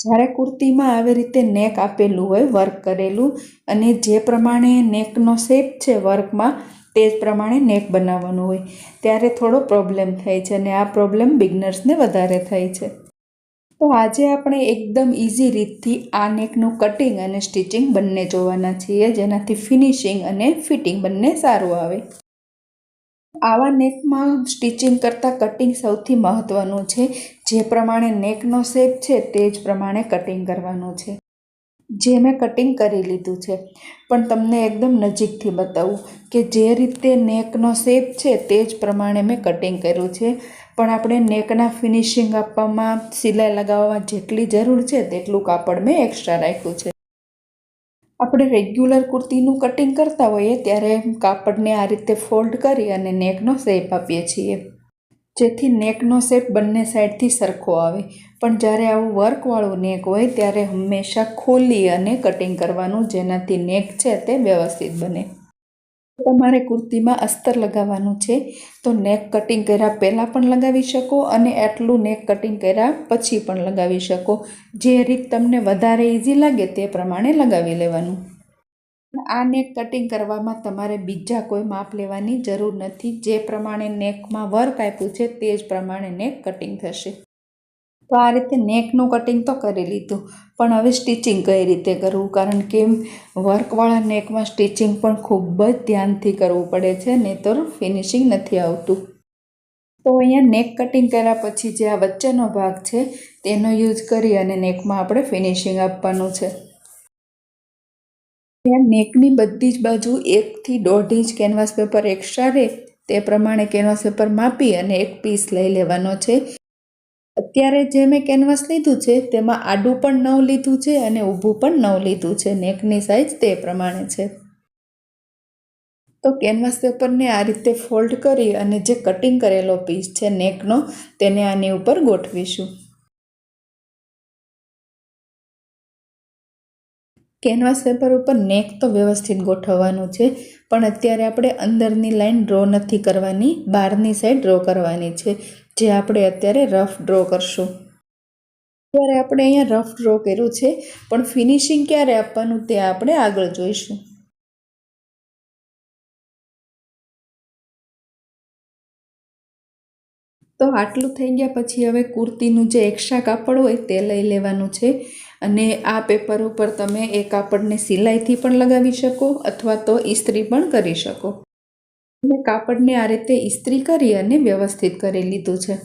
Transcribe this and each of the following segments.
જ્યારે કુર્તીમાં આવી રીતે નેક આપેલું હોય વર્ક કરેલું અને જે પ્રમાણે નેકનો શેપ છે વર્કમાં તે જ પ્રમાણે નેક બનાવવાનું હોય ત્યારે થોડો પ્રોબ્લેમ થાય છે અને આ પ્રોબ્લેમ બિગનર્સને વધારે થાય છે. તો આજે આપણે એકદમ ઇઝી રીતથી આ નેકનું કટિંગ અને સ્ટિચિંગ બંને જોવાના છીએ, જેનાથી ફિનિશિંગ અને ફિટિંગ બંને સારું આવે. આવા નેકમાં સ્ટિચિંગ કરતાં કટિંગ સૌથી મહત્ત્વનું છે. જે પ્રમાણે નેકનો શેપ છે તે જ પ્રમાણે કટિંગ કરવાનું છે. જે મેં કટિંગ કરી લીધું છે, પણ તમને એકદમ નજીકથી બતાવું કે જે રીતે નેકનો શેપ છે તે જ પ્રમાણે મેં કટિંગ કર્યું છે. પણ આપણે નેકના ફિનિશિંગ આપવામાં, સિલાઈ લગાવવામાં જેટલી જરૂર છે તેટલું કાપડ મેં એક્સ્ટ્રા રાખ્યું છે. આપણે રેગ્યુલર કુર્તીનું કટિંગ કરતા હોઈએ ત્યારે કાપડને આ રીતે ફોલ્ડ કરી અને નેકનો શેપ આપીએ છીએ, જેથી નેકનો શેપ બંને સાઈડથી સરખો આવે. પણ જ્યારે આવું વર્કવાળું નેક હોય ત્યારે હંમેશા ખોલી અને કટિંગ કરવાનું, જેનાથી નેક છે તે વ્યવસ્થિત બને. તમારે કુર્તીમાં અસ્તર લગાવવાનું છે તો નેક કટિંગ કર્યા પહેલાં પણ લગાવી શકો અને આટલું નેક કટિંગ કર્યા પછી પણ લગાવી શકો. જે રીત તમને વધારે ઇઝી લાગે તે પ્રમાણે લગાવી લેવાનું. આ નેક કટિંગ કરવામાં તમારે બીજા કોઈ માપ લેવાની જરૂર નથી. જે પ્રમાણે નેકમાં વર્ક આપ્યું છે તે જ પ્રમાણે નેક કટિંગ થશે. તો આ રીતે નેકનું કટિંગ તો કરી લીધું, પણ હવે સ્ટિચિંગ કઈ રીતે કરવું, કારણ કે વર્કવાળા નેકમાં સ્ટિચિંગ પણ ખૂબ જ ધ્યાનથી કરવું પડે છે, નહીંતર ફિનિશિંગ નથી આવતું. તો અહીંયા નેક કટિંગ કર્યા પછી જે આ વચ્ચેનો ભાગ છે તેનો યુઝ કરી અને નેકમાં આપણે ફિનિશિંગ આપવાનું છે. નેકની બધી જ બાજુ 1 થી 1.5 ઇંચ કેનવાસ પેપર એક્સ્ટ્રા રહે તે પ્રમાણે કેનવાસ પેપર માપી અને એક પીસ લઈ લેવાનો છે. અત્યારે જે મેં કેનવાસ લીધું છે તેમાં આડું પણ 9 લીધું છે અને ઊભું પણ 9 લીધું છે. નેકની સાઇઝ તે પ્રમાણે છે. તો કેનવાસ પેપરને આ રીતે ફોલ્ડ કરી અને જે કટિંગ કરેલો પીસ છે નેકનો તેને આની ઉપર ગોઠવીશું. કેનવાસ પેપર ઉપર નેક તો વ્યવસ્થિત ગોઠવવાનું છે, પણ અત્યારે આપણે અંદરની લાઈન ડ્રો નથી કરવાની, બહારની સાઈડ ડ્રો કરવાની છે, જે આપણે અત્યારે રફ ડ્રો કરશું. અત્યારે આપણે અહીંયા રફ ડ્રો કર્યું છે, પણ ફિનિશિંગ ક્યારે આપવાનું તે આપણે આગળ જોઈશું. તો આટલું થઈ ગયા પછી હવે કુર્તીનું જે એક્સ્ટ્રા કાપડ હોય તે લઈ લેવાનું છે અને આ પેપર ઉપર તમે એ કાપડને સિલાઈથી પણ લગાવી શકો અથવા તો ઇસ્ત્રી પણ કરી શકો. મેં કાપડને આ રીતે ઇસ્ત્રી કરી અને વ્યવસ્થિત કરી લીધું છે.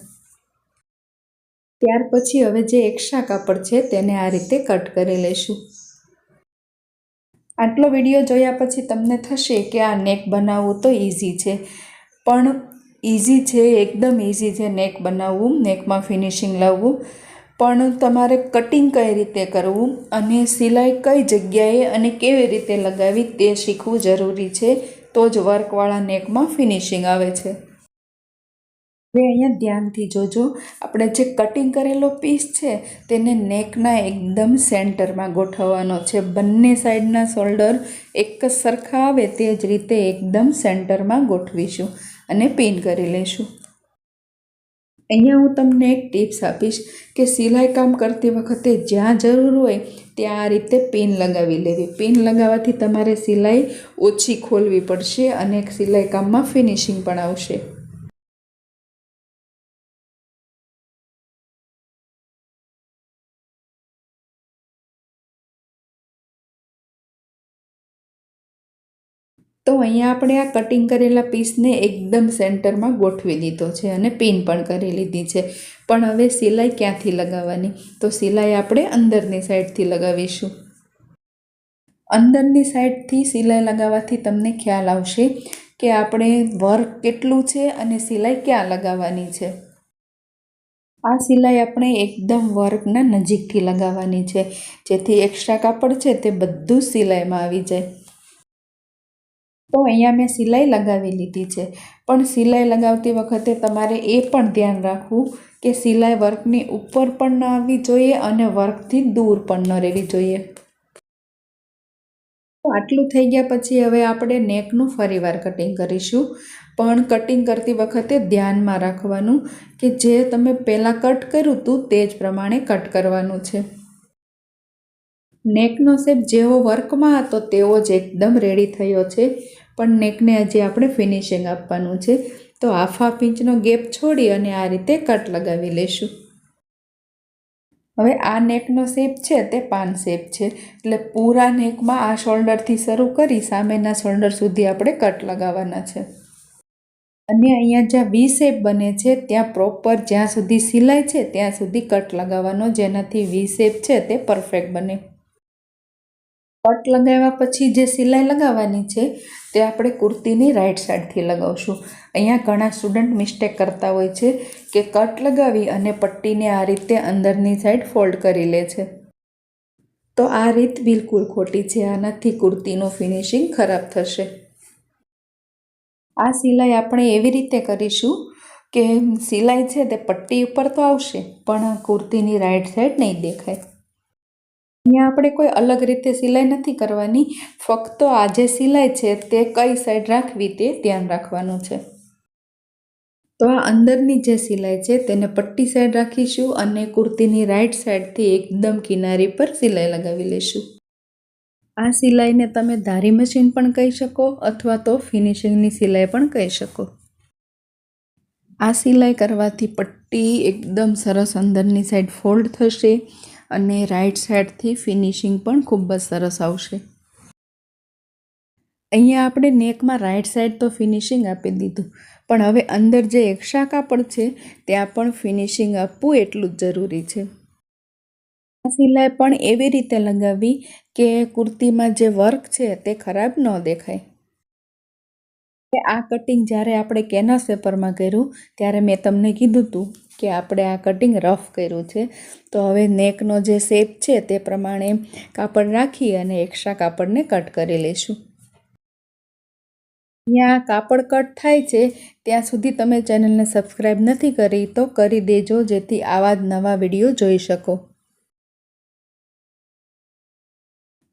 ત્યાર પછી હવે જે એક્સ્ટ્રા કાપડ છે તેને આ રીતે કટ કરી લઈશું. આટલો વિડીયો જોયા પછી તમને થશે કે આ નેક બનાવવું તો ઇઝી છે, પણ ઇઝી છે, એકદમ ઇઝી છે નેક બનાવવું, નેકમાં ફિનિશિંગ લાવવું. પણ તમારે કટિંગ કઈ રીતે કરવું અને સિલાઈ કઈ જગ્યાએ અને કેવી રીતે લગાવી તે શીખવું જરૂરી છે, તો જ વર્કવાળા નેકમાં ફિનિશિંગ આવે છે. હવે અહીંયા ધ્યાનથી જોજો, આપણે જે કટિંગ કરેલો પીસ છે તેને નેકના એકદમ સેન્ટરમાં ગોઠવવાનો છે. બંને સાઈડના શોલ્ડર એક જ સરખા આવે તે જ રીતે એકદમ સેન્ટરમાં ગોઠવીશું અને પિન કરી લઈશું. અહીંયા હું તમને એક ટિપ્સ આપીશ કે સિલાઈ કામ કરતી વખતે જ્યાં જરૂર હોય ત્યાં આ રીતે પિન લગાવી લેવી. પિન લગાવવાથી તમારે સિલાઈ ઓછી ખોલવી પડશે અને સિલાઈ કામમાં ફિનિશિંગ પણ આવશે. તો અહીંયા આપણે આ કટિંગ કરેલા પીસને એકદમ સેન્ટરમાં ગોઠવી દીધો છે અને પિન પણ કરી લીધી છે. પણ હવે સિલાઈ ક્યાંથી લગાવવાની, તો સિલાઈ આપણે અંદરની સાઈડથી લગાવીશું. અંદરની સાઈડથી સિલાઈ લગાવવાથી તમને ખ્યાલ આવશે કે આપણે વર્ક કેટલું છે અને સિલાઈ ક્યાં લગાવવાની છે. આ સિલાઈ આપણે એકદમ વર્કના નજીકથી લગાવવાની છે, જેથી એક્સ્ટ્રા કાપડ છે તે બધું સિલાઈમાં આવી જાય. તો અહીંયા મેં સિલાઈ લગાવી લીધી છે, પણ સિલાઈ લગાવતી વખતે તમારે એ પણ ધ્યાન રાખવું કે સિલાઈ વર્કની ઉપર પણ ન આવવી જોઈએ અને વર્કથી દૂર પણ ન રહેવી જોઈએ. તો આટલું થઈ ગયા પછી હવે આપણે નેકનું ફરીવાર કટિંગ કરીશું, પણ કટિંગ કરતી વખતે ધ્યાનમાં રાખવાનું કે જે તમે પહેલાં કટ કર્યું હતું તે જ પ્રમાણે કટ કરવાનું છે. નેકનો શેપ જેવો વર્કમાં હતો તેવો જ એકદમ રેડી થયો છે, પણ નેકને હજી આપણે ફિનિશિંગ આપવાનું છે. તો 1/2 ઇંચનો ગેપ છોડી અને આ રીતે કટ લગાવી લઈશું. હવે આ નેકનો શેપ છે તે પાન શેપ છે, એટલે પૂરા નેકમાં આ શોલ્ડરથી શરૂ કરી સામેના શોલ્ડર સુધી આપણે કટ લગાવવાના છે. અને અહીંયા જ્યાં વી શેપ બને છે ત્યાં પ્રોપર જ્યાં સુધી સિલાઈ છે ત્યાં સુધી કટ લગાવવાનો, જેનાથી વી શેપ છે તે પરફેક્ટ બને. કટ લગાવ્યા પછી જે સિલાઈ લગાવવાની છે તે આપણે કુર્તીની રાઈટ સાઈડથી લગાવશું. અહીંયા ઘણા સ્ટુડન્ટ મિસ્ટેક કરતા હોય છે કે કટ લગાવી અને પટ્ટીને આ રીતે અંદરની સાઈડ ફોલ્ડ કરી લે છે. તો આ રીત બિલકુલ ખોટી છે. આનાથી કુર્તીનું ફિનિશિંગ ખરાબ થશે. આ સિલાઈ આપણે એવી રીતે કરીશું કે સિલાઈ છે તે પટ્ટી ઉપર તો આવશે પણ કુર્તીની રાઈટ સાઈડ નહીં દેખાય. અહીંયા આપણે કોઈ અલગ રીતે સિલાઈ નથી કરવાની, ફક્ત આ જે સિલાઈ છે તે કઈ સાઈડ રાખવી તે ધ્યાન રાખવાનું છે. તો આ અંદરની જે સિલાઈ છે તેને પટ્ટી સાઈડ રાખીશું અને કુર્તીની રાઈટ સાઈડથી એકદમ કિનારી પર સિલાઈ લગાવી લઈશું. આ સિલાઈને તમે ધારી મશીન પણ કહી શકો અથવા તો ફિનિશિંગની સિલાઈ પણ કહી શકો. આ સિલાઈ કરવાથી પટ્ટી એકદમ સરસ અંદરની સાઈડ ફોલ્ડ થશે અને રાઈટ સાઈડથી ફિનિશિંગ પણ ખૂબ જ સરસ આવશે. અહીંયા આપણે નેકમાં રાઈટ સાઈડ તો ફિનિશિંગ આપી દીધું, પણ હવે અંદર જે એક્સ્ટ્રા કાપડ છે ત્યાં પણ ફિનિશિંગ આપવું એટલું જ જરૂરી છે. આ સિલાઈ પણ એવી રીતે લગાવી કે કુર્તીમાં જે વર્ક છે તે ખરાબ ન દેખાય. આ કટિંગ જ્યારે આપણે કેનવાસ પેપરમાં કર્યું ત્યારે મેં તમને કીધું હતું કે આપણે આ કટિંગ રફ કર્યું છે. તો હવે નેકનો જે શેપ છે તે પ્રમાણે કાપડ રાખી અને એક્સ્ટ્રા કાપડને કટ કરી લઈશું. અહીંયા કાપડ કટ થાય છે ત્યાં સુધી તમે ચેનલને સબસ્ક્રાઈબ નથી કરી તો કરી દેજો, જેથી આવા જ નવા વિડીયો જોઈ શકો.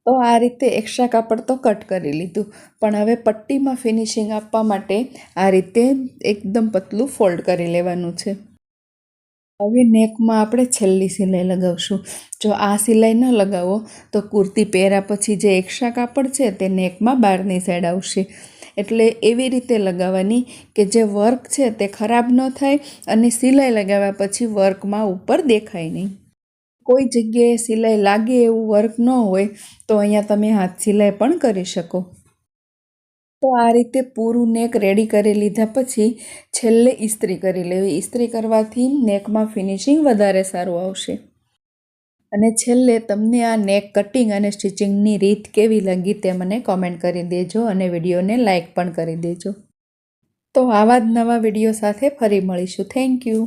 તો આ રીતે એક્સ્ટ્રા કાપડ તો કટ કરી લીધું, પણ હવે પટ્ટીમાં ફિનિશિંગ આપવા માટે આ રીતે એકદમ પતલું ફોલ્ડ કરી લેવાનું છે. હવે નેકમાં આપણે છેલ્લી સિલાઈ લગાવશું. જો આ સિલાઈ ન લગાવો તો કુર્તી પહેર્યા પછી જે એક્સ્ટ્રા કાપડ છે તે નેકમાં બહારની સાઈડ આવશે. એટલે એવી રીતે લગાવવાની કે જે વર્ક છે તે ખરાબ ન થાય અને સિલાઈ લગાવ્યા પછી વર્કમાં ઉપર દેખાય નહીં. કોઈ જગ્યાએ સિલાઈ લાગે એવું વર્ક ન હોય તો અહીંયા તમે હાથ સિલાઈ પણ કરી શકો. તો આ રીતે પૂરું નેક રેડી કરી લીધા પછી છેલ્લે ઇસ્ત્રી કરી લેવી. ઇસ્ત્રી કરવાથી નેકમાં ફિનિશિંગ વધારે સારું આવશે. અને છેલ્લે તમને આ નેક કટિંગ અને સ્ટિચિંગની રીત કેવી લાગી તે મને કોમેન્ટ કરી દેજો અને વિડીયોને લાઈક પણ કરી દેજો. તો આવા જ નવા વિડીયો સાથે ફરી મળીશું. Thank you.